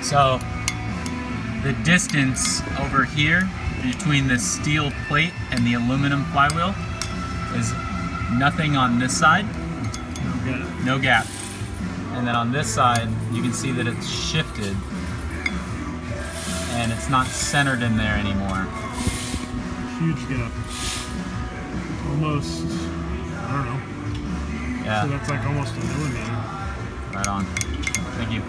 So the distance over here between the steel plate and the aluminum flywheel is nothing on this side, no gap. And then on this side, you can see that it's shifted and it's not centered in there anymore. Huge gap. Almost, I don't know. Yeah. So that's like almost a millimeter. Right on. Thank you.